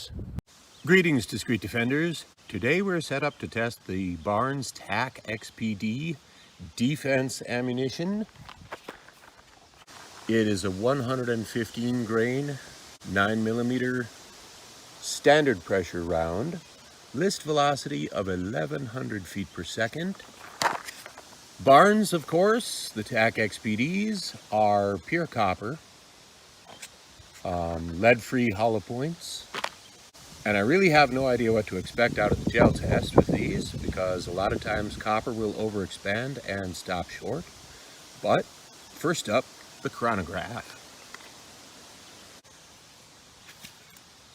Defenders. Greetings, discreet defenders. Today we're set up to test the Barnes TacXPD defense ammunition. It is a 115 grain 9mm standard pressure round, list velocity of 1100 feet per second. Barnes, of course, the TacXPDs are pure copper, lead-free hollow points. And I really have no idea what to expect out of the gel test with these, because a lot of times copper will overexpand and stop short. But first up, the chronograph.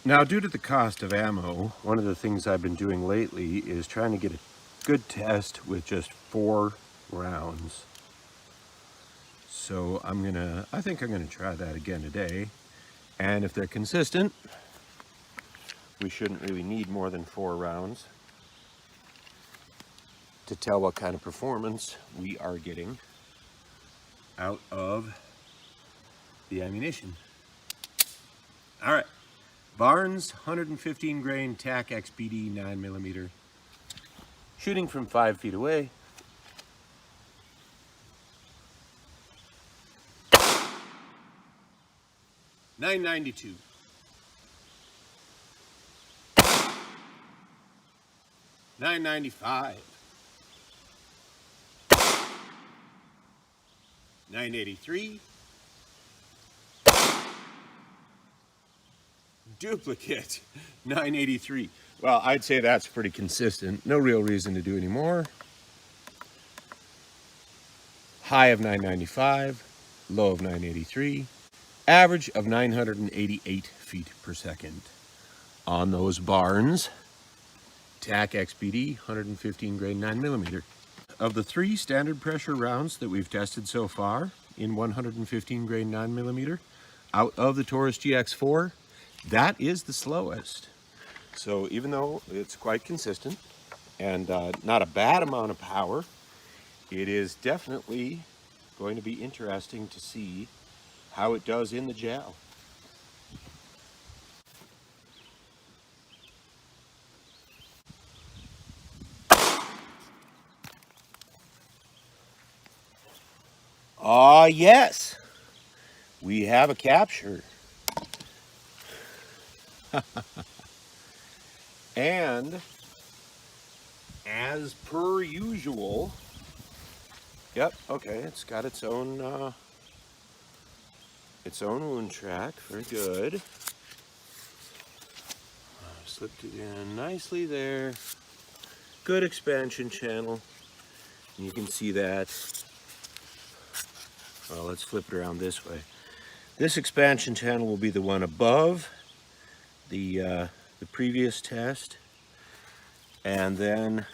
Now, due to the cost of ammo, one of the things I've been doing lately is trying to get a good test with just 4 rounds. So I think I'm gonna try that again today. And if they're consistent, we shouldn't really need more than 4 rounds to tell what kind of performance we are getting out of the ammunition. All right, Barnes 115 grain TacXPD 9mm, shooting from 5 feet away. .992. .995. .983. Duplicate. .983. Well, I'd say that's pretty consistent. No real reason to do any more. High of .995. Low of .983. Average of 988 feet per second on those Barnes TacXPD 115 grain 9mm. Of the 3 standard pressure rounds that we've tested so far in 115 grain 9mm out of the Taurus GX4, that is the slowest. So even though it's quite consistent and not a bad amount of power, it is definitely going to be interesting to see how it does in the gel. Ah, yes, we have a capture. And as per usual, yep, okay, it's got its own wound track. Very good. Slipped it in nicely there. Good expansion channel. You can see that. Well, let's flip it around this way. This expansion channel will be the one above the previous test. And then,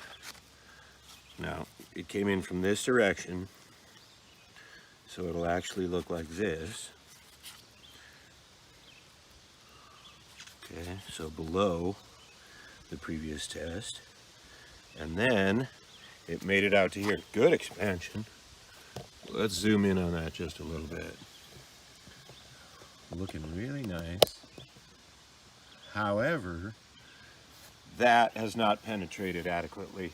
now, it came in from this direction, so it'll actually look like this. Okay, so below the previous test. And then it made it out to here. Good expansion. Let's zoom in on that just a little bit. Looking really nice. However, that has not penetrated adequately.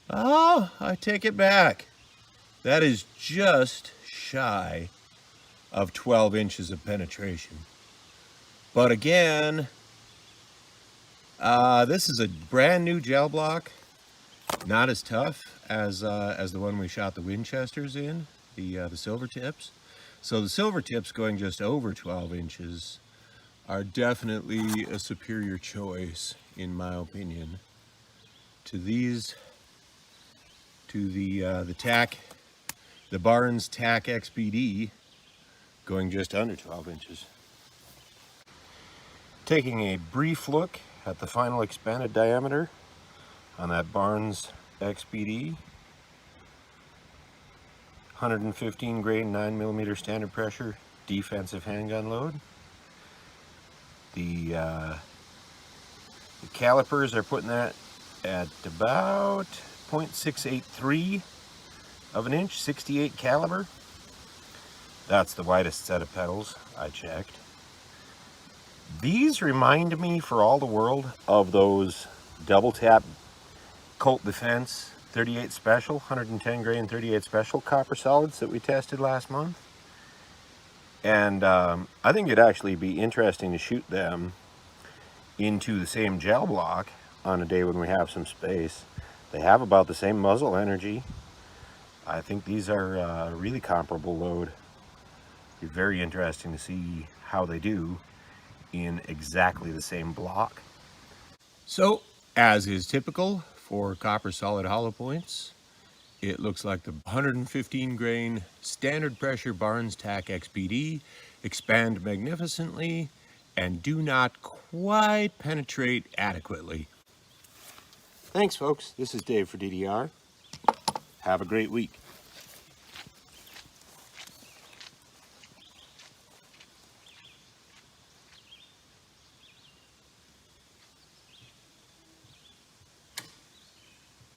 Oh, I take it back. That is just shy of 12 inches of penetration. But again, this is a brand new gel block, not as tough as the one we shot the Winchesters in, the silver tips. So the silver tips going just over 12 inches are definitely a superior choice, in my opinion, to these, to the Barnes TacXPD going just under 12 inches. Taking a brief look at the final expanded diameter on that Barnes XPD 115 grain 9mm standard pressure defensive handgun load. The calipers are putting that at about .683 of an inch, 68 caliber. That's the widest set of pedals I checked. These remind me for all the world of those double tap Colt Defense 38 Special, 110 grain 38 Special copper solids that we tested last month. And I think it'd actually be interesting to shoot them into the same gel block on a day when we have some space. They have about the same muzzle energy. I think these are really comparable load. Be very interesting to see how they do in exactly the same block. So, as is typical for copper solid hollow points, it looks like the 115 grain standard pressure Barnes TacXPD expand magnificently and do not quite penetrate adequately. Thanks folks, this is Dave for DDR. Have a great week.